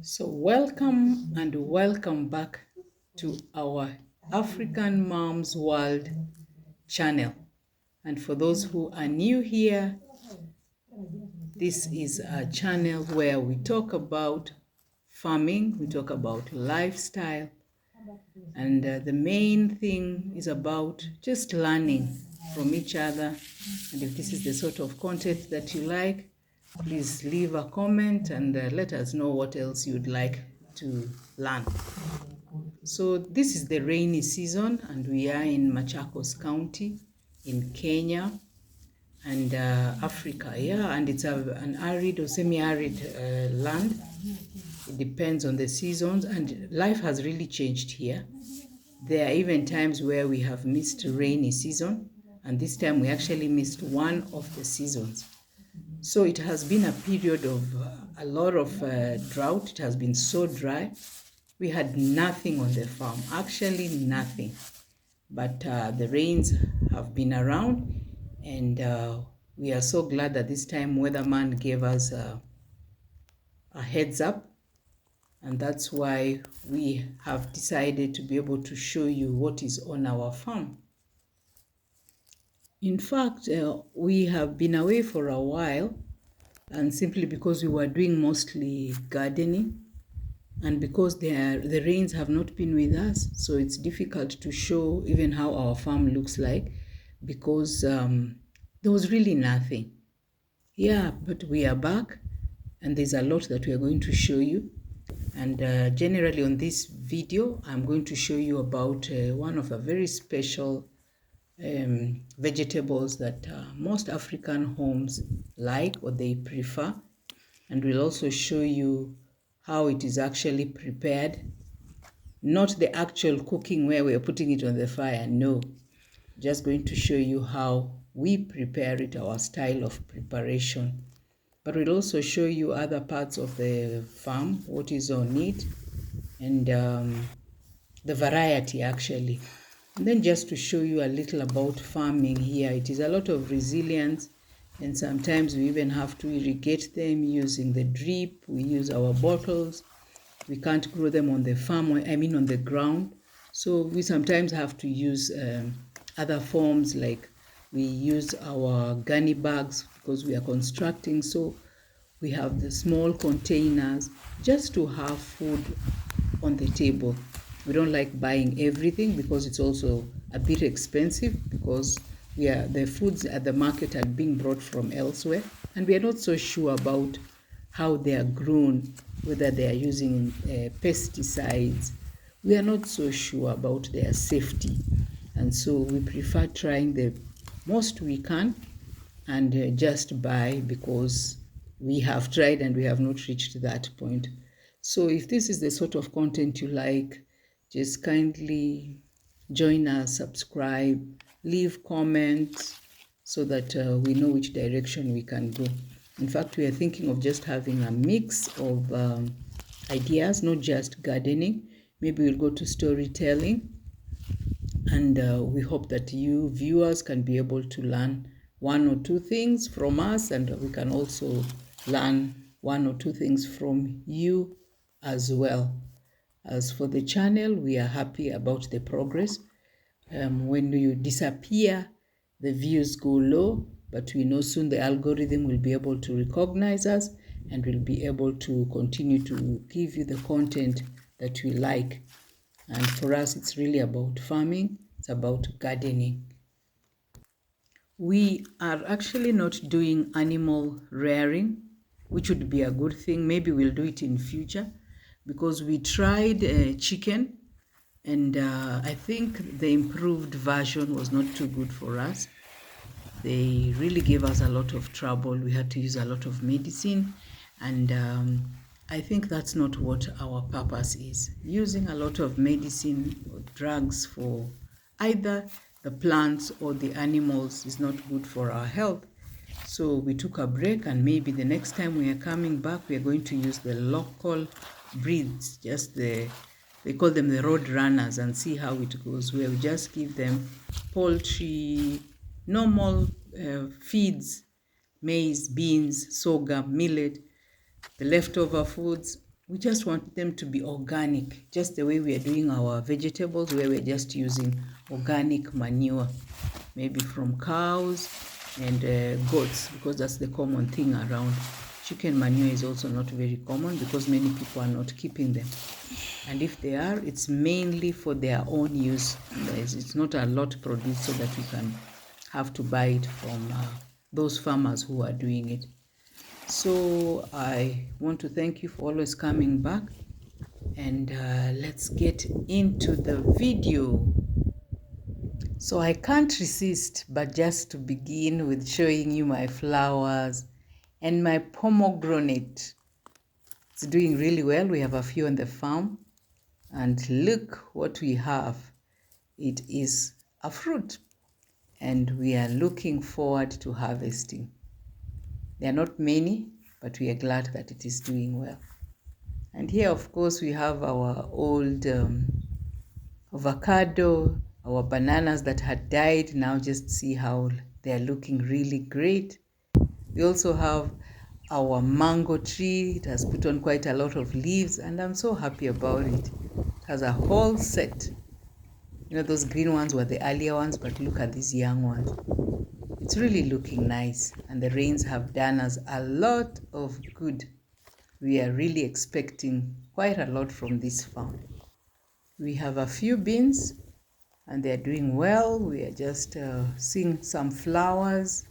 So, welcome and welcome back to our African Moms World channel. And for those who are new here, this is a channel where we talk about farming, we talk about lifestyle, and the main thing is about just learning from each other. And if this is the sort of content that you like, please leave a comment and let us know what else you'd like to learn. So this is the rainy season and we are in Machakos County in Kenya and Africa. Yeah, and it's an arid or semi-arid land. It depends on the seasons and life has really changed here. There are even times where we have missed rainy season, and this time we actually missed one of the seasons. So it has been a period of a lot of drought. It has been so dry. We had nothing on the farm, actually nothing. But the rains have been around, and we are so glad that this time weatherman gave us a heads up, and that's why we have decided to be able to show you what is on our farm. In fact, we have been away for a while, and simply because we were doing mostly gardening, and because the rains have not been with us, so it's difficult to show even how our farm looks like, because there was really nothing. Yeah, but we are back, and there's a lot that we are going to show you. And generally on this video, I'm going to show you about one of a very special vegetables that most African homes like or they prefer. And we'll also show you how it is actually prepared. Not the actual cooking where we're putting it on the fire, no. Just going to show you how we prepare it, our style of preparation. But we'll also show you other parts of the farm, what is on it, and the variety actually. And then just to show you a little about farming here, it is a lot of resilience, and sometimes we even have to irrigate them using the drip. We use our bottles. We can't grow them on the farm, on the ground. So we sometimes have to use other forms, like we use our gunny bags because we are constructing. So we have the small containers just to have food on the table. We don't like buying everything because it's also a bit expensive, because the foods at the market are being brought from elsewhere, and we are not so sure about how they are grown, whether they are using pesticides. We are not so sure about their safety, and so we prefer trying the most we can and just buy, because we have tried and we have not reached that point. So if this is the sort of content you like, just kindly join us, subscribe, leave comments so that we know which direction we can go. In fact, we are thinking of just having a mix of ideas, not just gardening. Maybe we'll go to storytelling, and we hope that you viewers can be able to learn one or two things from us, and we can also learn one or two things from you as well. As for the channel, we are happy about the progress. When you disappear, the views go low, but we know soon the algorithm will be able to recognize us and will be able to continue to give you the content that we like. And for us, it's really about farming, it's about gardening. We are actually not doing animal rearing, which would be a good thing. Maybe we'll do it in future, because we tried chicken, and I think the improved version was not too good for us. They really gave us a lot of trouble. We had to use a lot of medicine, and I think that's not what our purpose is. Using a lot of medicine or drugs for either the plants or the animals is not good for our health. So we took a break, and maybe the next time we are coming back, we are going to use the local breeds, they call them the road runners, and see how it goes, where we just give them poultry, normal feeds, maize, beans, sorghum, millet, the leftover foods, We just want them to be organic, just the way we are doing our vegetables, where we're just using organic manure, maybe from cows and goats, because that's the common thing around. Chicken manure is also not very common because many people are not keeping them. And if they are, it's mainly for their own use. It's not a lot produced so that we can have to buy it from those farmers who are doing it. So I want to thank you for always coming back, and let's get into the video. So I can't resist but just to begin with showing you my flowers and my pomegranate. It's doing really well. We have a few on the farm, and look what we have. It is a fruit, and we are looking forward to harvesting. There are not many, but we are glad that it is doing well. And here, of course, we have our old avocado, our bananas that had died. Now just see how they're looking really great. We also have our mango tree. It has put on quite a lot of leaves, and I'm so happy about it. It has a whole set. You know, those green ones were the earlier ones, but look at these young ones. It's really looking nice, and the rains have done us a lot of good. We are really expecting quite a lot from this farm. We have a few beans, and they're doing well. We are just seeing some flowers,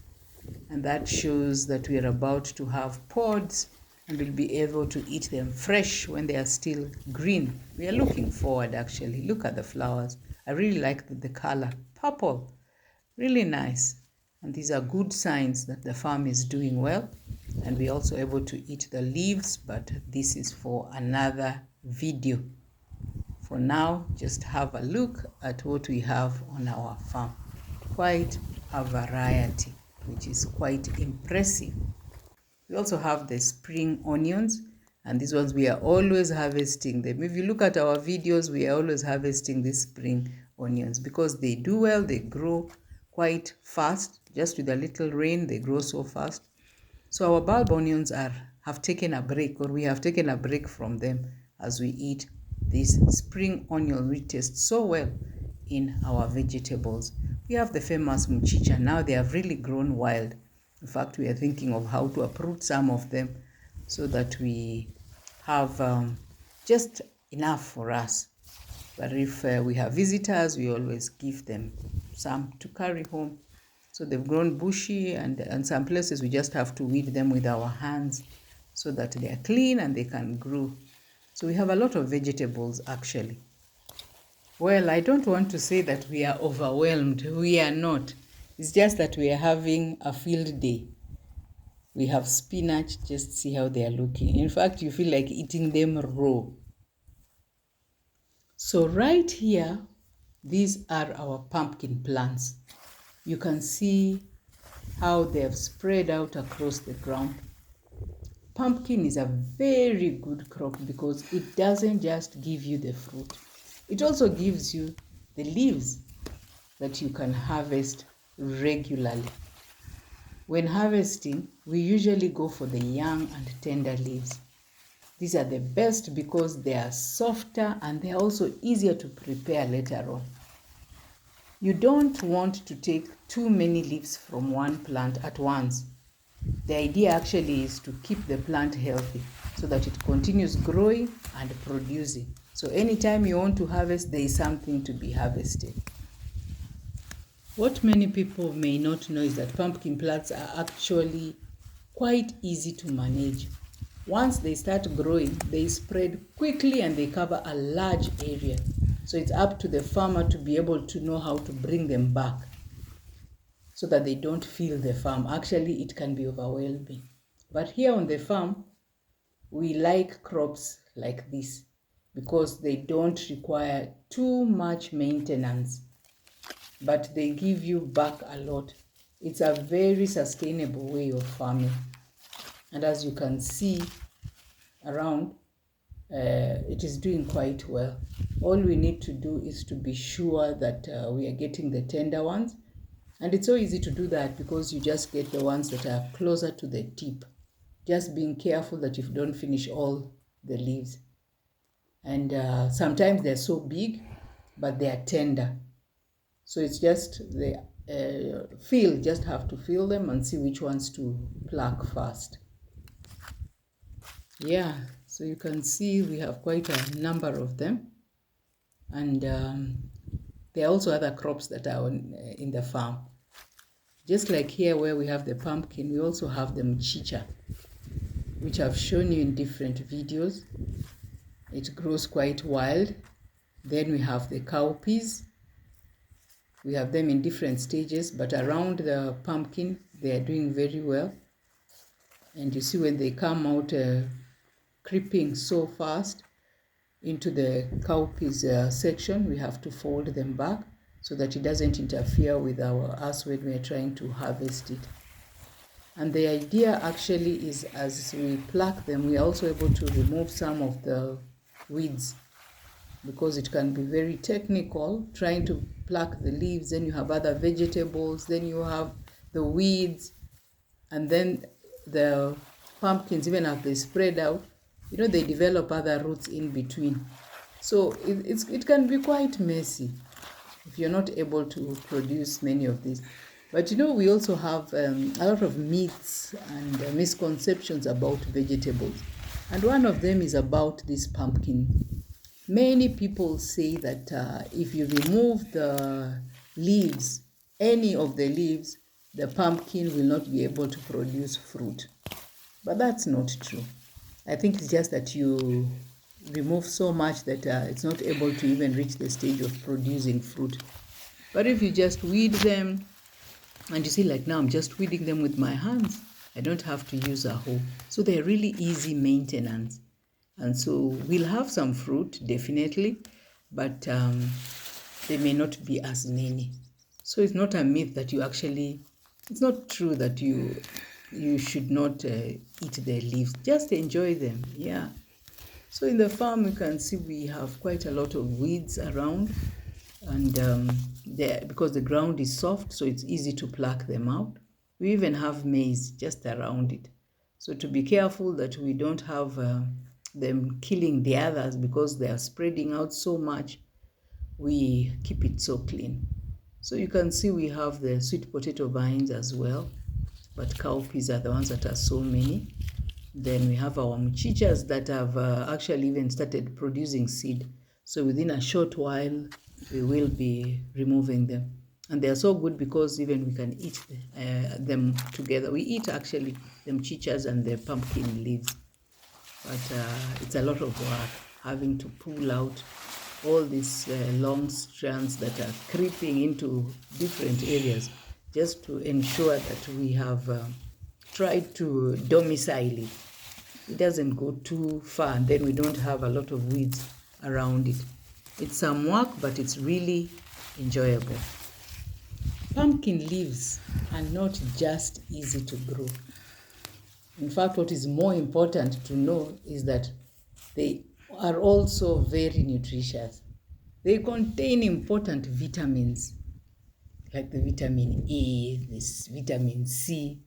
and that shows that we are about to have pods, and we'll be able to eat them fresh when they are still green. We are looking forward, actually. Look at the flowers. I really like the color, purple, really nice. And these are good signs that the farm is doing well, and we're also able to eat the leaves, but this is for another video. For now, just have a look at what we have on our farm. Quite a variety, which is quite impressive. We also have the spring onions, and these ones we are always harvesting them. If you look at our videos, we are always harvesting these spring onions because they do well. They grow quite fast. Just with a little rain, they grow so fast. So our bulb onions have taken a break, or we have taken a break from them as we eat this spring onion, which tastes so well in our vegetables. We have the famous mchicha. Now they have really grown wild. In fact, we are thinking of how to uproot some of them so that we have just enough for us. But if we have visitors, we always give them some to carry home. So they've grown bushy, and in some places we just have to weed them with our hands so that they are clean and they can grow. So we have a lot of vegetables, actually. Well, I don't want to say that we are overwhelmed. We are not. It's just that we are having a field day. We have spinach. Just see how they are looking. In fact, you feel like eating them raw. So right here, these are our pumpkin plants. You can see how they have spread out across the ground. Pumpkin is a very good crop because it doesn't just give you the fruit. It also gives you the leaves that you can harvest regularly. When harvesting, we usually go for the young and tender leaves. These are the best because they are softer and they are also easier to prepare later on. You don't want to take too many leaves from one plant at once. The idea actually is to keep the plant healthy so that it continues growing and producing. So anytime you want to harvest, there is something to be harvested. What many people may not know is that pumpkin plants are actually quite easy to manage. Once they start growing, they spread quickly and they cover a large area. So it's up to the farmer to be able to know how to bring them back so that they don't fill the farm. Actually, it can be overwhelming. But here on the farm, we like crops like this because they don't require too much maintenance, but they give you back a lot. It's a very sustainable way of farming. And as you can see around, it is doing quite well. All we need to do is to be sure that we are getting the tender ones. And it's so easy to do that because you just get the ones that are closer to the tip. Just being careful that you don't finish all the leaves. And sometimes they're so big, but they are tender. So it's just the just have to feel them and see which ones to pluck first. Yeah, so you can see we have quite a number of them. And there are also other crops that are in the farm. Just like here where we have the pumpkin, we also have the mchicha, which I've shown you in different videos. It grows quite wild. Then we have the cowpeas. We have them in different stages, but around the pumpkin, they are doing very well. And you see when they come out creeping so fast into the cowpeas section, we have to fold them back so that it doesn't interfere with us when we're trying to harvest it. And the idea actually is as we pluck them, we are also able to remove some of the weeds, because it can be very technical trying to pluck the leaves. Then you have other vegetables, then you have the weeds, and then the pumpkins, even as they spread out, they develop other roots in between. So it can be quite messy if you're not able to produce many of these. But we also have a lot of myths and misconceptions about vegetables. And one of them is about this pumpkin. Many people say that if you remove the leaves, any of the leaves, the pumpkin will not be able to produce fruit. But that's not true. I think it's just that you remove so much that it's not able to even reach the stage of producing fruit. But if you just weed them, and you see, like now I'm just weeding them with my hands, I don't have to use a hoe. So they're really easy maintenance. And so we'll have some fruit, definitely, but they may not be as many. So it's not a myth that it's not true that you should not eat the leaves. Just enjoy them, yeah. So in the farm, you can see we have quite a lot of weeds around, and because the ground is soft, so it's easy to pluck them out. We even have maize just around it. So to be careful that we don't have them killing the others because they are spreading out so much, we keep it so clean. So you can see we have the sweet potato vines as well, but cowpeas are the ones that are so many. Then we have our mchichas that have actually even started producing seed. So within a short while, we will be removing them. And they are so good because even we can eat them together. We eat actually the mchichas and the pumpkin leaves. But it's a lot of work having to pull out all these long strands that are creeping into different areas just to ensure that we have tried to domicile it. It doesn't go too far, and then we don't have a lot of weeds around it. It's some work, but it's really enjoyable. Pumpkin leaves are not just easy to grow. In fact, what is more important to know is that they are also very nutritious. They contain important vitamins, like the vitamin A, this vitamin C,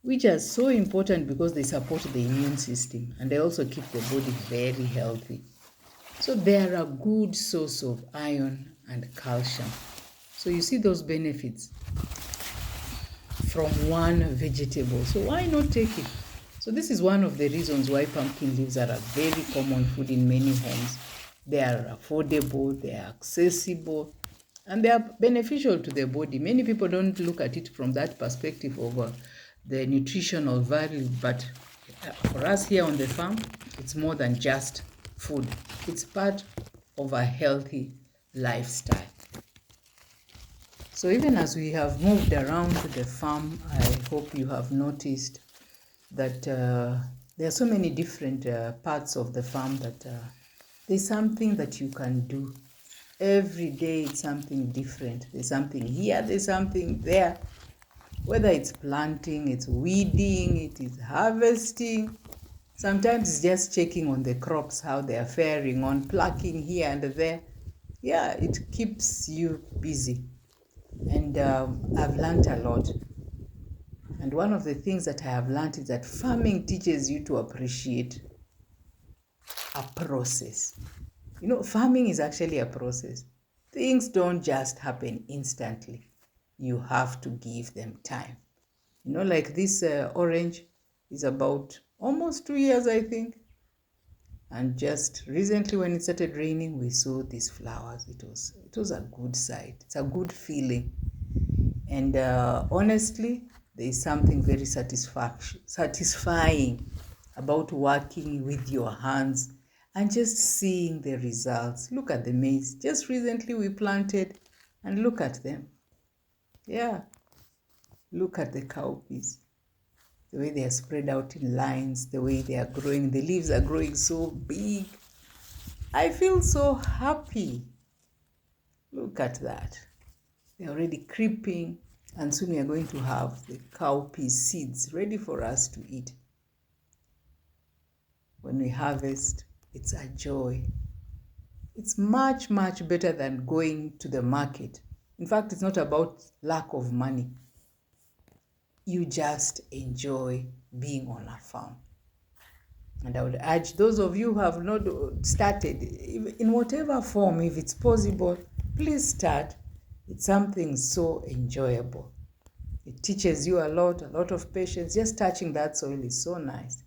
which are so important because they support the immune system and they also keep the body very healthy. So they are a good source of iron and calcium. So you see those benefits from one vegetable. So why not take it? So this is one of the reasons why pumpkin leaves are a very common food in many homes. They are affordable, they are accessible, and they are beneficial to the body. Many people don't look at it from that perspective of the nutritional value, but for us here on the farm, it's more than just food. It's part of a healthy lifestyle. So even as we have moved around the farm, I hope you have noticed that there are so many different parts of the farm that there's something that you can do. Every day it's something different. There's something here, there's something there. Whether it's planting, it's weeding, it is harvesting. Sometimes it's just checking on the crops, how they are faring, on plucking here and there. Yeah, it keeps you busy. And I've learned a lot. And one of the things that I have learned is that farming teaches you to appreciate. a process. You know, farming is actually a process. Things don't just happen instantly. You have to give them time. You know, like this orange is about almost 2 years, I think. And just recently, when it started raining, we saw these flowers. It was a good sight. It's a good feeling. And honestly, there is something very satisfying about working with your hands and just seeing the results. Look at the maize. Just recently we planted, and look at them. Yeah, look at the cowpeas. The way they are spread out in lines, the way they are growing. The leaves are growing so big. I feel so happy. Look at that. They're already creeping, and soon we are going to have the cowpea seeds ready for us to eat. When we harvest, it's a joy. It's much, much better than going to the market. In fact, it's not about lack of money. You just enjoy being on a farm. And I would urge those of you who have not started, in whatever form, if it's possible, please start. It's something so enjoyable. It teaches you a lot of patience. Just touching that soil is so nice.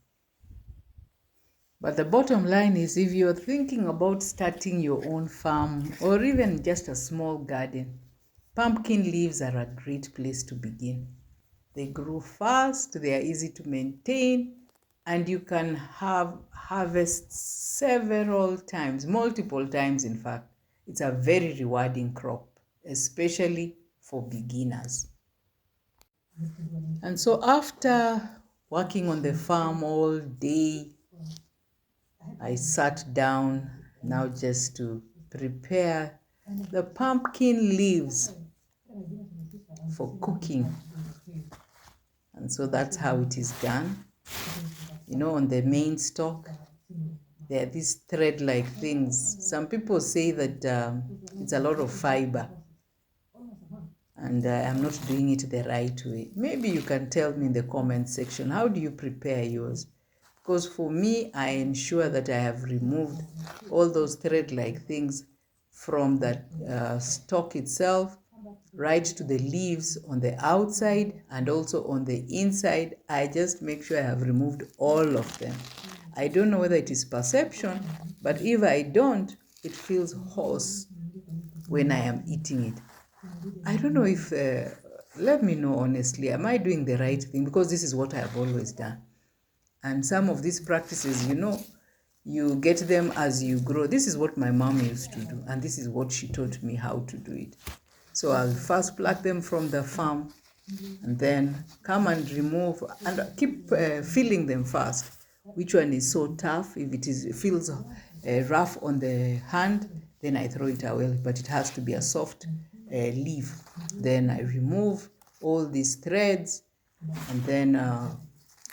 But the bottom line is, if you're thinking about starting your own farm or even just a small garden, pumpkin leaves are a great place to begin. They grow fast, they are easy to maintain, and you can have harvest several times, multiple times in fact. It's a very rewarding crop, especially for beginners. And so after working on the farm all day, I sat down now just to prepare the pumpkin leaves for cooking. And so that's how it is done. You know, on the main stalk, there are these thread-like things. Some people say that it's a lot of fiber, and I'm not doing it the right way. Maybe you can tell me in the comment section, how do you prepare yours? Because for me, I ensure that I have removed all those thread-like things from the stalk itself, right to the leaves on the outside and also on the inside. I just make sure I have removed all of them. I don't know whether it is perception, but if I don't, it feels hoarse when I am eating it. I don't know if, let me know honestly, am I doing the right thing? Because this is what I have always done. And some of these practices, you know, you get them as you grow. This is what my mom used to do, and this is what she taught me how to do it. So I'll first pluck them from the farm and then come and remove and keep feeling them first. Which one is so tough? If it feels rough on the hand, then I throw it away, but it has to be a soft leaf. Then I remove all these threads, and then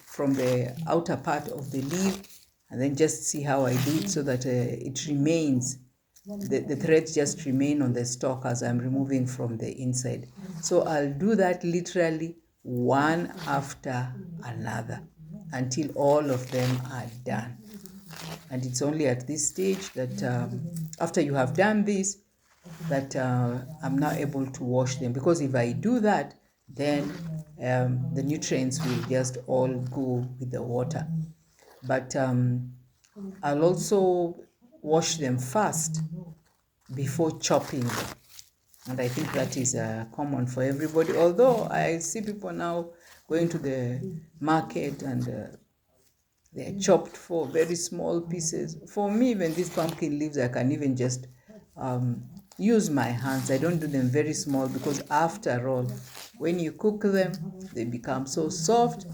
from the outer part of the leaf, and then just see how I do it so that it remains, the threads just remain on the stalk as I'm removing from the inside. So I'll do that literally one after another until all of them are done. And it's only at this stage that after you have done this, that I'm now able to wash them, because if I do that, then the nutrients will just all go with the water. But I'll also wash them first before chopping them. And I think that is common for everybody. Although I see people now going to the market and they are chopped for very small pieces. For me, even these pumpkin leaves, I can even just use my hands. I don't do them very small, because after all, when you cook them, they become so soft,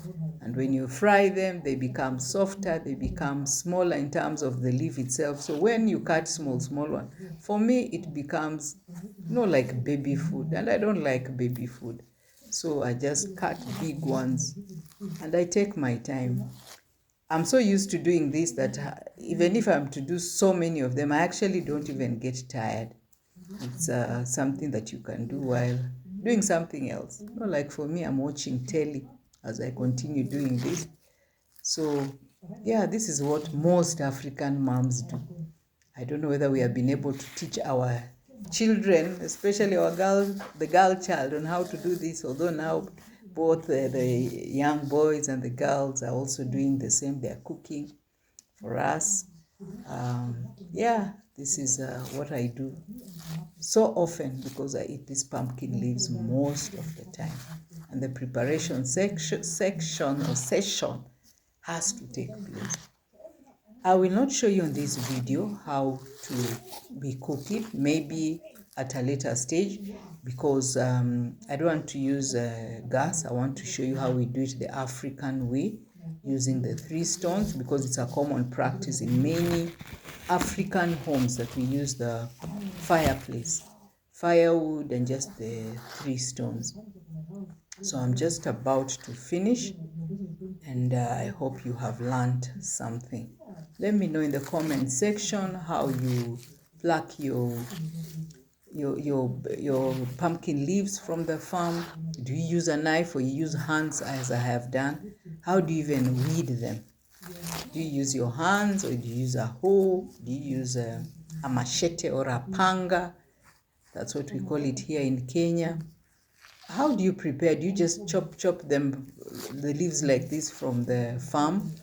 and when you fry them, they become softer, they become smaller in terms of the leaf itself. So when you cut small one, for me, it becomes like baby food, and I don't like baby food. So I just cut big ones, and I take my time. I'm so used to doing this that even if I'm to do so many of them, I actually don't even get tired. It's something that you can do while doing something else. Like for me, I'm watching telly as I continue doing this. So Yeah, this is what most African moms do. I don't know whether we have been able to teach our children, especially the girl child, on how to do this, although now both the young boys and the girls are also doing the same. They're cooking for us. Yeah, this is what I do so often because I eat these pumpkin leaves most of the time. And the preparation section has to take place. I will not show you on this video how to be cook it, maybe at a later stage, because I don't want to use gas. I want to show you how we do it the African way, using the 3 stones, because it's a common practice in many African homes that we use the fireplace, firewood, and just the 3 stones. So I'm just about to finish, and I hope you have learned something. Let me know in the comment section how you pluck your pumpkin leaves from the farm. Do you use a knife or you use hands as I have done? How do you even weed them? Do you use your hands, or do you use a hoe? Do you use a machete or a panga? That's what we call it here in Kenya. How do you prepare? Do you just chop them, the leaves like this from the farm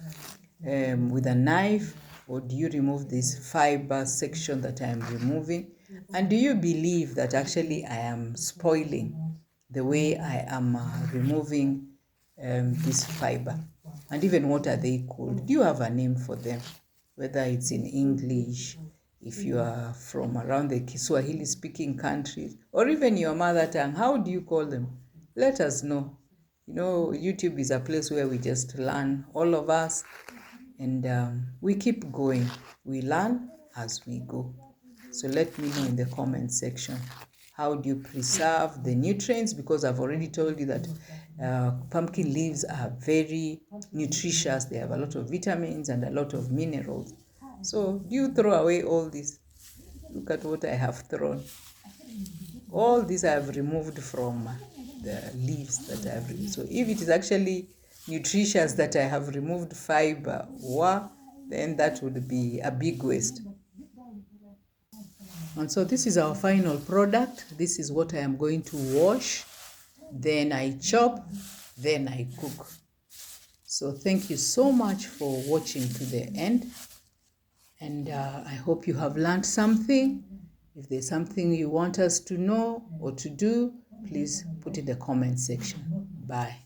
with a knife, or do you remove this fiber section that I am removing? And do you believe that actually I am spoiling the way I am removing this fiber? And even what are they called? Do you have a name for them? Whether it's in English, if you are from around the Kiswahili speaking countries, or even your mother tongue, how do you call them? Let us know. You know, YouTube is a place where we just learn, all of us, and we keep going. We learn as we go. So let me know in the comment section, how do you preserve the nutrients? Because I've already told you that pumpkin leaves are very nutritious. They have a lot of vitamins and a lot of minerals. So do you throw away all this? Look at what I have thrown. All these I have removed from the leaves that I have removed. So if it is actually nutritious that I have removed fiber, then that would be a big waste. And so this is our final product. This is what I am going to wash. Then I chop, then I cook. So thank you so much for watching to the end. And I hope you have learned something. If there's something you want us to know or to do, please put in the comment section. Bye.